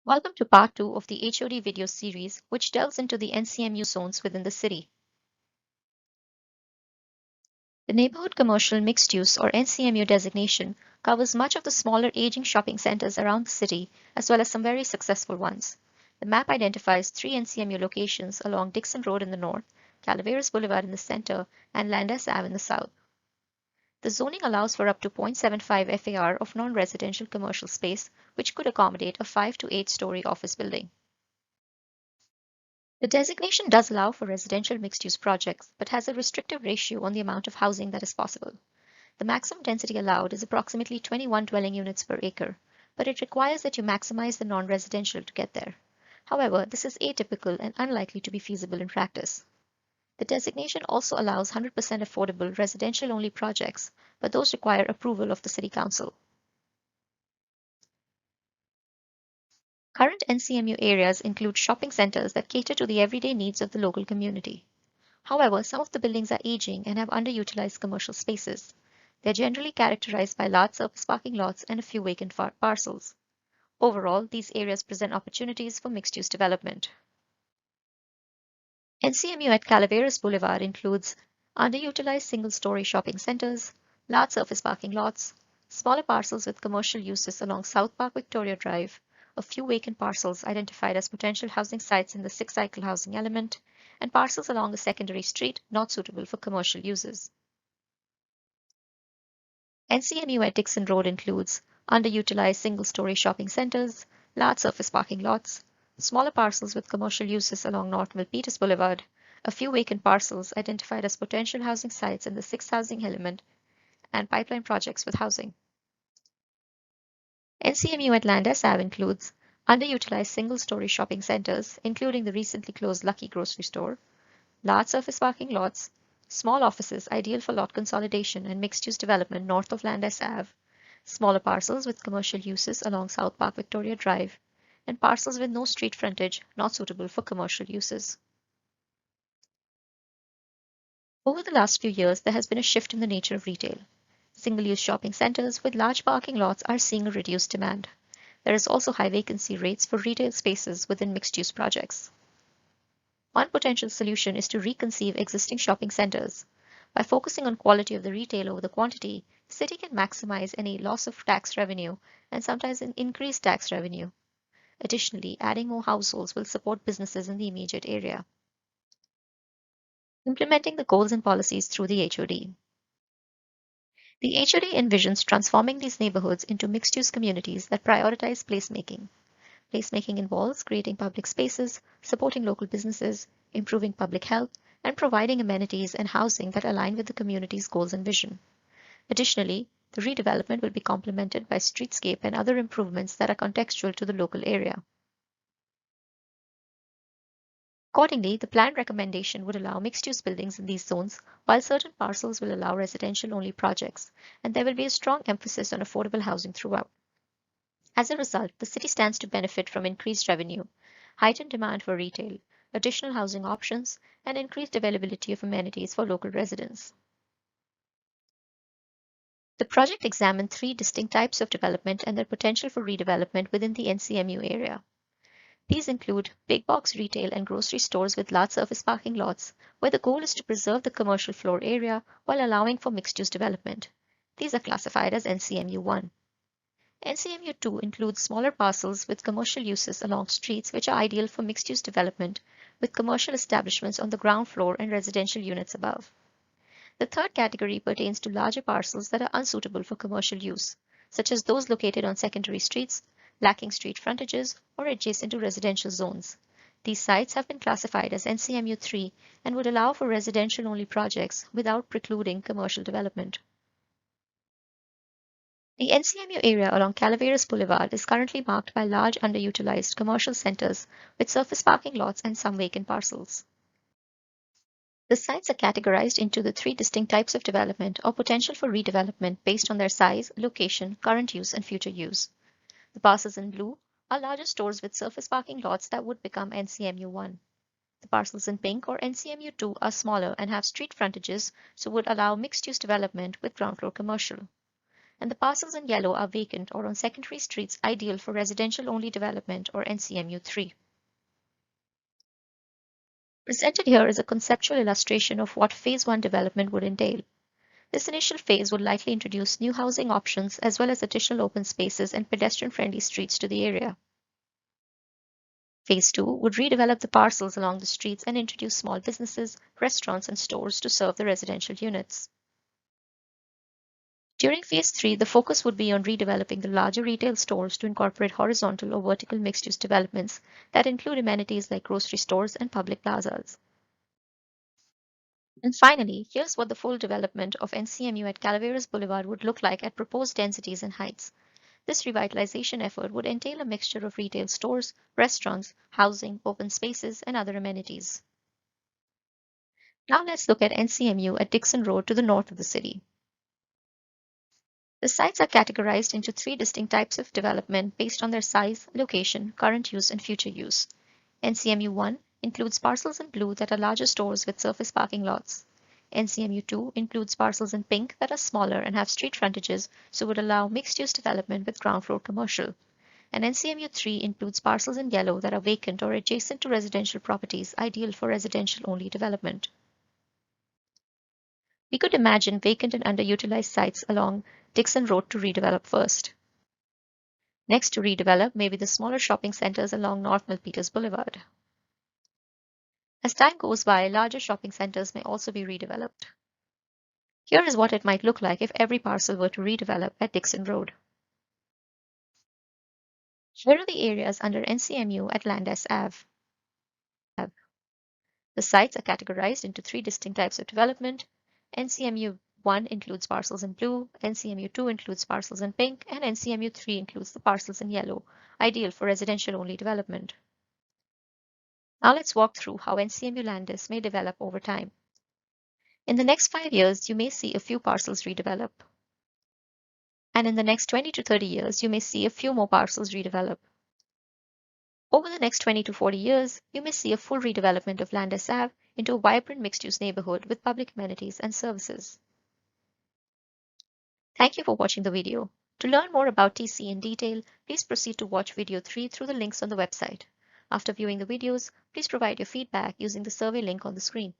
Welcome to part 2 of the HOD video series, which delves into the NCMU zones within the city. The Neighborhood Commercial Mixed Use or NCMU designation covers much of the smaller aging shopping centers around the city, as well as some very successful ones. The map identifies 3 NCMU locations along Dixon Road in the north, Calaveras Boulevard in the center, and Landess Ave in the south. The zoning allows for up to 0.75 FAR of non-residential commercial space, which could accommodate a 5 to 8-story office building. The designation does allow for residential mixed-use projects, but has a restrictive ratio on the amount of housing that is possible. The maximum density allowed is approximately 21 dwelling units per acre, but it requires that you maximize the non-residential to get there. However, this is atypical and unlikely to be feasible in practice. The designation also allows 100% affordable residential-only projects, but those require approval of the City Council. Current NCMU areas include shopping centers that cater to the everyday needs of the local community. However, some of the buildings are aging and have underutilized commercial spaces. They're generally characterized by large surface parking lots and a few vacant parcels. Overall, these areas present opportunities for mixed-use development. NCMU at Calaveras Boulevard includes underutilized single-story shopping centers, large surface parking lots, smaller parcels with commercial uses along South Park Victoria Drive, a few vacant parcels identified as potential housing sites in the six-cycle housing element, and parcels along a secondary street not suitable for commercial uses. NCMU at Dixon Road includes underutilized single-story shopping centers, large surface parking lots, smaller parcels with commercial uses along North Milpitas Boulevard, a few vacant parcels identified as potential housing sites in the sixth housing element, and pipeline projects with housing. NCMU at Landess Ave includes underutilized single-story shopping centers, including the recently closed Lucky grocery store, large surface parking lots, small offices ideal for lot consolidation and mixed-use development north of Landess Ave, smaller parcels with commercial uses along South Park Victoria Drive, and parcels with no street frontage not suitable for commercial uses. Over the last few years, there has been a shift in the nature of retail. Single-use shopping centers with large parking lots are seeing a reduced demand. There is also high vacancy rates for retail spaces within mixed-use projects. One potential solution is to reconceive existing shopping centers. By focusing on quality of the retail over the quantity, the city can maximize any loss of tax revenue and sometimes increase tax revenue. Additionally, adding more households will support businesses in the immediate area. Implementing the goals and policies through the HOD. The HOD envisions transforming these neighborhoods into mixed-use communities that prioritize placemaking. Placemaking involves creating public spaces, supporting local businesses, improving public health, and providing amenities and housing that align with the community's goals and vision. Additionally, the redevelopment will be complemented by streetscape and other improvements that are contextual to the local area. Accordingly, the plan recommendation would allow mixed-use buildings in these zones, while certain parcels will allow residential-only projects, and there will be a strong emphasis on affordable housing throughout. As a result, the city stands to benefit from increased revenue, heightened demand for retail, additional housing options, and increased availability of amenities for local residents. The project examined 3 distinct types of development and their potential for redevelopment within the NCMU area. These include big box retail and grocery stores with large surface parking lots, where the goal is to preserve the commercial floor area while allowing for mixed-use development. These are classified as NCMU 1. NCMU 2 includes smaller parcels with commercial uses along streets which are ideal for mixed-use development, with commercial establishments on the ground floor and residential units above. The third category pertains to larger parcels that are unsuitable for commercial use, such as those located on secondary streets, lacking street frontages, or adjacent to residential zones. These sites have been classified as NCMU 3 and would allow for residential-only projects without precluding commercial development. The NCMU area along Calaveras Boulevard is currently marked by large underutilized commercial centers with surface parking lots and some vacant parcels. The sites are categorized into the 3 distinct types of development or potential for redevelopment based on their size, location, current use, and future use. The parcels in blue are larger stores with surface parking lots that would become NCMU 1. The parcels in pink or NCMU 2 are smaller and have street frontages, so would allow mixed-use development with ground floor commercial. and the parcels in yellow are vacant or on secondary streets ideal for residential-only development or NCMU 3. Presented here is a conceptual illustration of what Phase 1 development would entail. This initial phase would likely introduce new housing options as well as additional open spaces and pedestrian-friendly streets to the area. Phase 2 would redevelop the parcels along the streets and introduce small businesses, restaurants, and stores to serve the residential units. During Phase 3, the focus would be on redeveloping the larger retail stores to incorporate horizontal or vertical mixed-use developments that include amenities like grocery stores and public plazas. And finally, here's what the full development of NCMU at Calaveras Boulevard would look like at proposed densities and heights. This revitalization effort would entail a mixture of retail stores, restaurants, housing, open spaces, and other amenities. Now let's look at NCMU at Dixon Road to the north of the city. The sites are categorized into 3 distinct types of development based on their size, location, current use, and future use. NCMU 1 includes parcels in blue that are larger stores with surface parking lots. NCMU 2 includes parcels in pink that are smaller and have street frontages, so would allow mixed-use development with ground floor commercial. And NCMU 3 includes parcels in yellow that are vacant or adjacent to residential properties, ideal for residential-only development. We could imagine vacant and underutilized sites along Dixon Road to redevelop first. Next to redevelop may be the smaller shopping centers along North Milpitas Boulevard. As time goes by, larger shopping centers may also be redeveloped. Here is what it might look like if every parcel were to redevelop at Dixon Road. Here are the areas under NCMU at Landess Ave. The sites are categorized into 3 distinct types of development. NCMU 1 includes parcels in blue, NCMU 2 includes parcels in pink, and NCMU 3 includes the parcels in yellow, ideal for residential-only development. Now let's walk through how NCMU Landess may develop over time. In the next 5 years, you may see a few parcels redevelop. And in the next 20 to 30 years, you may see a few more parcels redevelop. Over the next 20 to 40 years, you may see a full redevelopment of Landess Ave into a vibrant mixed-use neighborhood with public amenities and services. Thank you for watching the video. To learn more about TC in detail, please proceed to watch video 3 through the links on the website. After viewing the videos, please provide your feedback using the survey link on the screen.